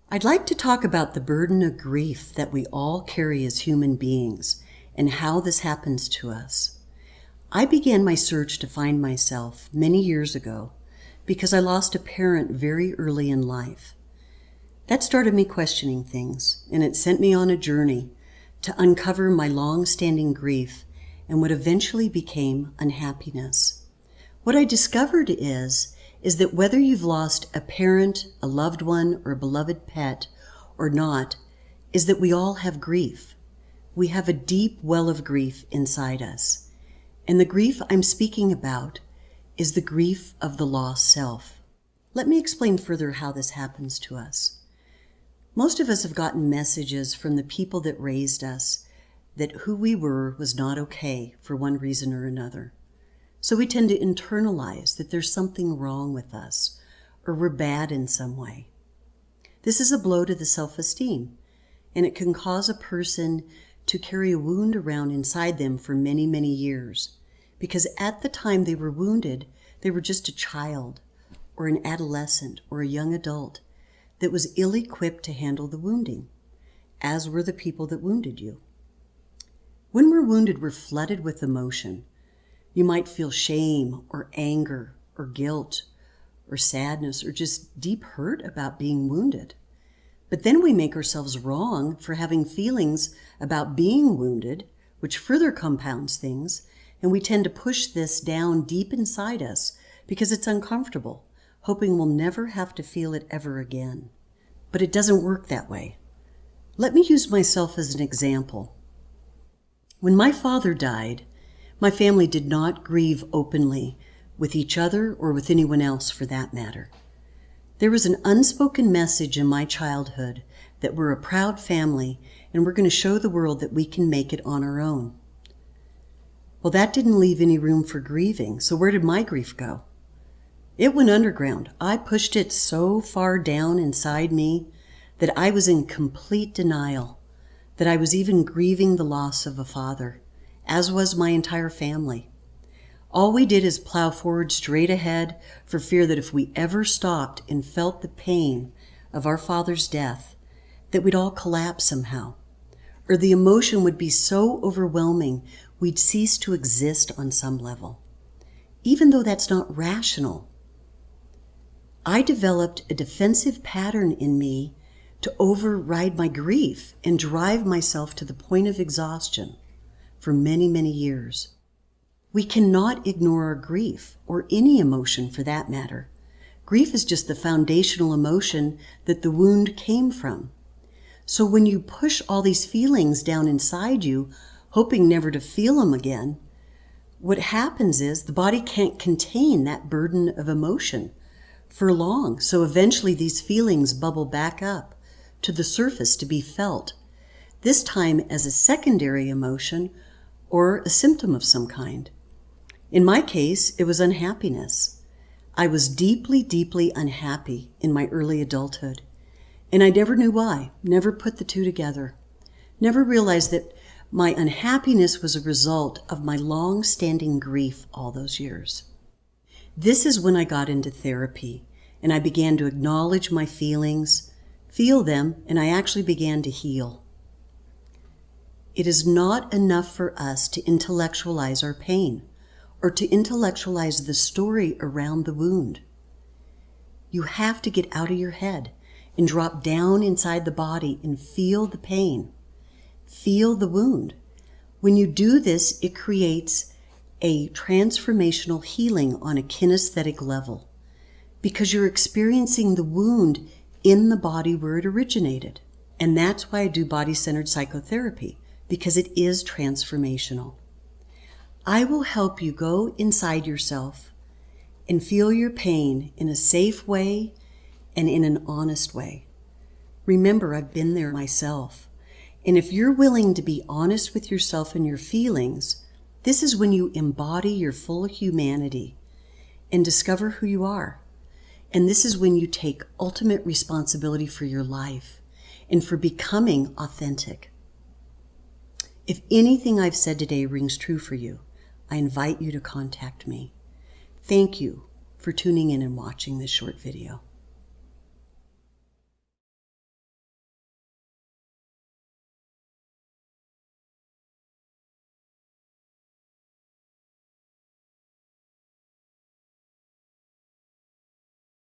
I'd like to talk about the burden of grief that we all carry as human beings and how this happens to us. I began my search to find myself many years ago because I lost a parent very early in life. That started me questioning things, and it sent me on a journey to uncover my long-standing grief and what eventually became unhappiness. What I discovered is that whether you've lost a parent, a loved one, or a beloved pet or not, is that we all have grief. We have a deep well of grief inside us. And the grief I'm speaking about is the grief of the lost self. Let me explain further how this happens to us. Most of us have gotten messages from the people that raised us that who we were was not okay for one reason or another. So we tend to internalize that there's something wrong with us or we're bad in some way. This is a blow to the self-esteem, and it can cause a person to carry a wound around inside them for many, many years, because at the time they were wounded, they were just a child or an adolescent or a young adult that was ill-equipped to handle the wounding, as were the people that wounded you. When we're wounded, we're flooded with emotion. You might feel shame or anger or guilt or sadness or just deep hurt about being wounded. But then we make ourselves wrong for having feelings about being wounded, which further compounds things, and we tend to push this down deep inside us because it's uncomfortable, hoping we'll never have to feel it ever again. But it doesn't work that way. Let me use myself as an example. When my father died, my family did not grieve openly with each other or with anyone else for that matter. There was an unspoken message in my childhood that we're a proud family and we're going to show the world that we can make it on our own. Well, that didn't leave any room for grieving, so where did my grief go? It went underground. I pushed it so far down inside me that I was in complete denial, that I was even grieving the loss of a father, as was my entire family. All we did is plow forward straight ahead for fear that if we ever stopped and felt the pain of our father's death, that we'd all collapse somehow, or the emotion would be so overwhelming we'd cease to exist on some level. Even though that's not rational, I developed a defensive pattern in me to override my grief and drive myself to the point of exhaustion for many, many years. We cannot ignore our grief, or any emotion for that matter. Grief is just the foundational emotion that the wound came from. So when you push all these feelings down inside you, hoping never to feel them again, what happens is the body can't contain that burden of emotion for long. So eventually these feelings bubble back up to the surface to be felt, this time as a secondary emotion or a symptom of some kind. In my case, it was unhappiness. I was deeply, deeply unhappy in my early adulthood, and I never knew why, never put the two together, never realized that my unhappiness was a result of my long-standing grief all those years. This is when I got into therapy, and I began to acknowledge my feelings, feel them, and I actually began to heal. It is not enough for us to intellectualize our pain or to intellectualize the story around the wound. You have to get out of your head and drop down inside the body and feel the pain, feel the wound. When you do this, it creates a transformational healing on a kinesthetic level because you're experiencing the wound in the body where it originated. And that's why I do body-centered psychotherapy, because it is transformational. I will help you go inside yourself and feel your pain in a safe way and in an honest way. Remember, I've been there myself. And if you're willing to be honest with yourself and your feelings, this is when you embody your full humanity and discover who you are. And this is when you take ultimate responsibility for your life and for becoming authentic. If anything I've said today rings true for you, I invite you to contact me. Thank you for tuning in and watching this short video.